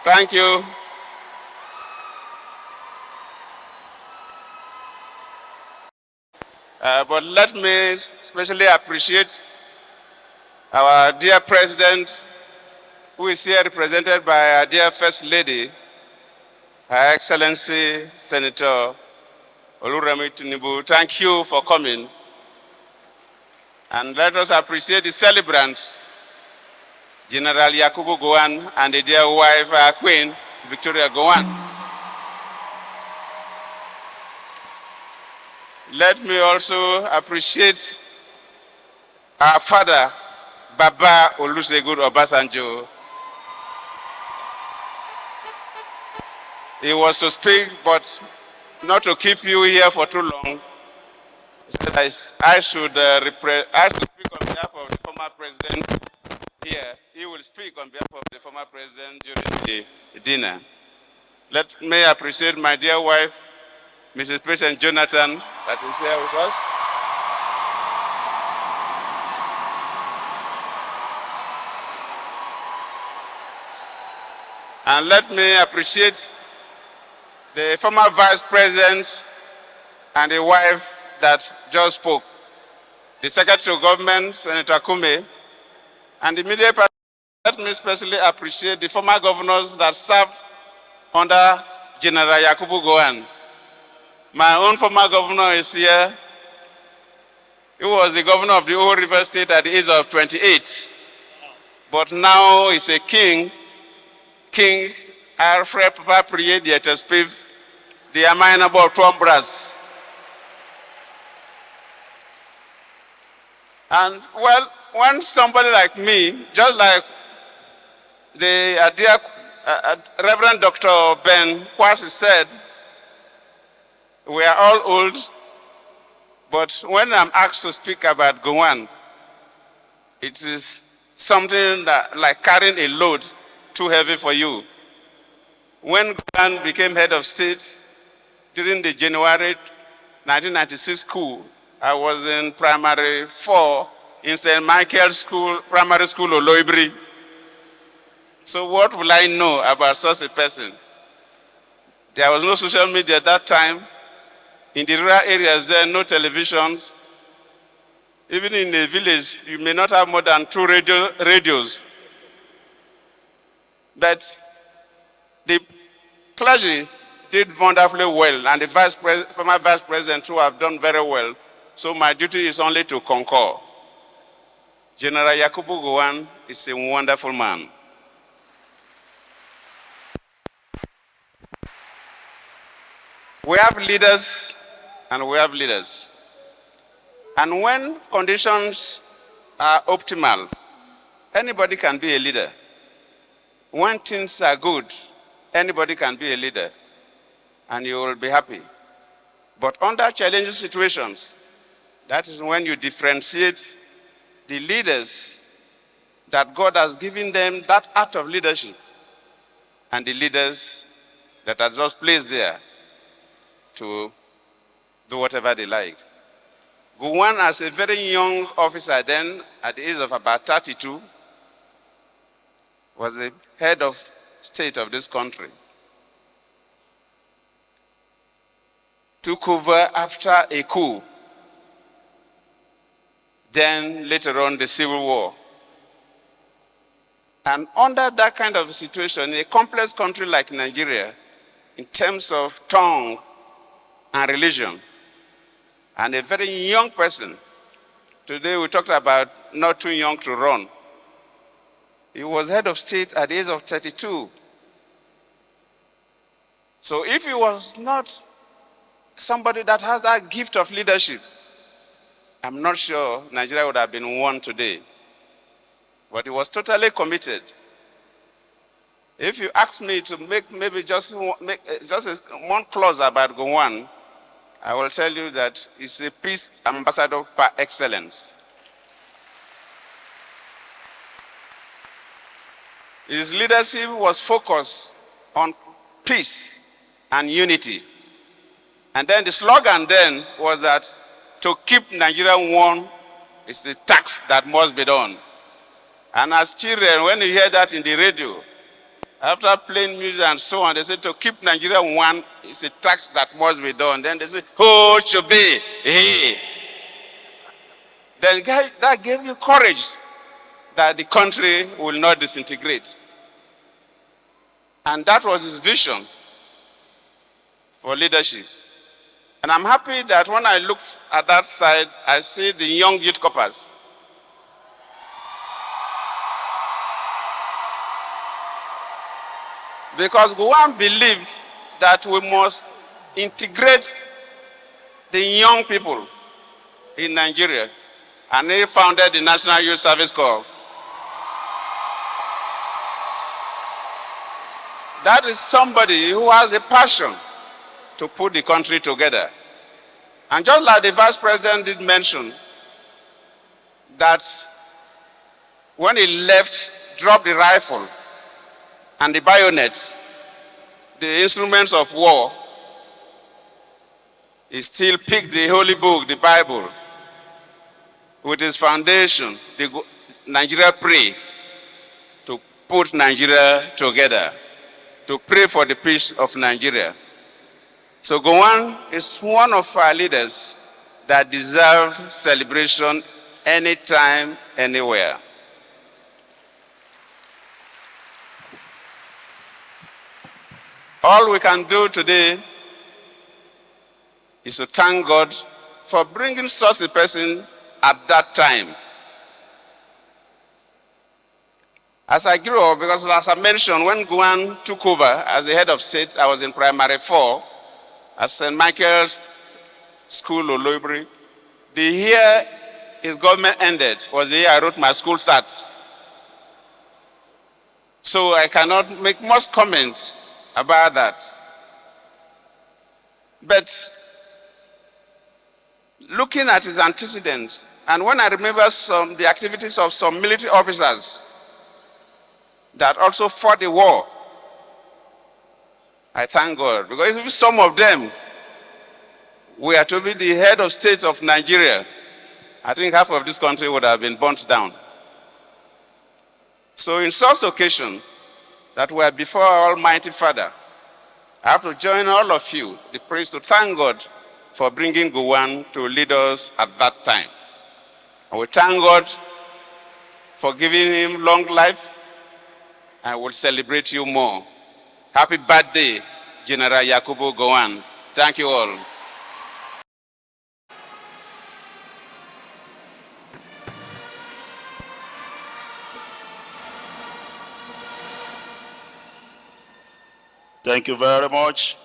Thank you. But let me especially appreciate our dear President, who is here represented by our dear First Lady, Her Excellency Senator Oluremi Tinubu. Thank you for coming. And let us appreciate the celebrants, General Yakubu Gowon and the dear wife, our Queen, Victoria Gowon. Let me also appreciate our father, Baba Olusegun Obasanjo. He was to speak, but not to keep you here for too long. He said I should speak on behalf of the former president here. He will speak on behalf of the former president during the dinner. Let me appreciate my dear wife, Mrs. Patient Jonathan, that is here with us. And let me appreciate the former vice president and the wife that just spoke, the Secretary of Government, Senator Kume, and the media person. Let me especially appreciate the former governors that served under General Yakubu Gowon. My own former governor is here. He was the governor of the whole River State at the age of 28. But now he's a king. King Alfred Papa Priye the Etespiv, the Amainabo of Tuambras. And well, when somebody like me, just like the dear Reverend Dr. Ben Kwasi said, we are all old, but when I'm asked to speak about Gowon, it is something that, like carrying a load too heavy for you. When Gowon became head of state during the January 1996 coup, I was in primary 4 in St. Michael's School, Primary School, Oloibri. So what will I know about such a person? There was no social media at that time. In the rural areas, there are no televisions. Even in the village, you may not have more than 2 radios. But the clergy did wonderfully well, and the former vice president too have done very well. So my duty is only to concur. General Yakubu Gowon is a wonderful man. We have leaders and we have leaders. And when conditions are optimal, anybody can be a leader. When things are good, anybody can be a leader and you will be happy. But under challenging situations, that is when you differentiate the leaders that God has given them that art of leadership and the leaders that are just placed there to do whatever they like. Gowon, as a very young officer then, at the age of about 32, was the head of state of this country. Took over after a coup. Then later on the civil war. And under that kind of situation, a complex country like Nigeria, in terms of tongue and religion, and a very young person, today we talked about not too young to run. He was head of state at the age of 32. So if he was not somebody that has that gift of leadership, I'm not sure Nigeria would have been one today. But he was totally committed. If you ask me to make maybe just one clause about Gowon, I will tell you that he's a peace ambassador par excellence. His leadership was focused on peace and unity. And then the slogan then was that to keep Nigeria one is the task that must be done. And as children, when you hear that in the radio, After playing music and so on, they said to keep Nigeria one is a tax that must be done. Then they said, who should be he? Then that gave you courage that the country will not disintegrate. And that was his vision for leadership. And I'm happy that when I look at that side, I see the young youth corpers. Because Gowon believes that we must integrate the young people in Nigeria. And he founded the National Youth Service Corps. That is somebody who has the passion to put the country together. And just like the Vice President did mention, that when he left, dropped the rifle and the bayonets, the instruments of war, he still picked the Holy Book, the Bible, with his foundation, the Nigeria Pray, to put Nigeria together, to pray for the peace of Nigeria. So Gowon is one of our leaders that deserve celebration anytime, anywhere. All we can do today is to thank God for bringing such a person at that time. As I grew up, because as I mentioned, when Gowon took over as the head of state, I was in primary 4 at St. Michael's School, Oloibri. The year his government ended was the year I wrote my school SAT. So I cannot make much comment about that. But looking at his antecedents, and when I remember the activities of some military officers that also fought the war, I thank God. Because if some of them were to be the head of state of Nigeria, I think half of this country would have been burnt down. So in such occasion that we are before our Almighty Father, I have to join all of you, the priest, to thank God for bringing Gowon to lead us at that time. And we thank God for giving him long life, and we'll celebrate you more. Happy birthday, General Yakubu Gowon. Thank you all. Thank you very much.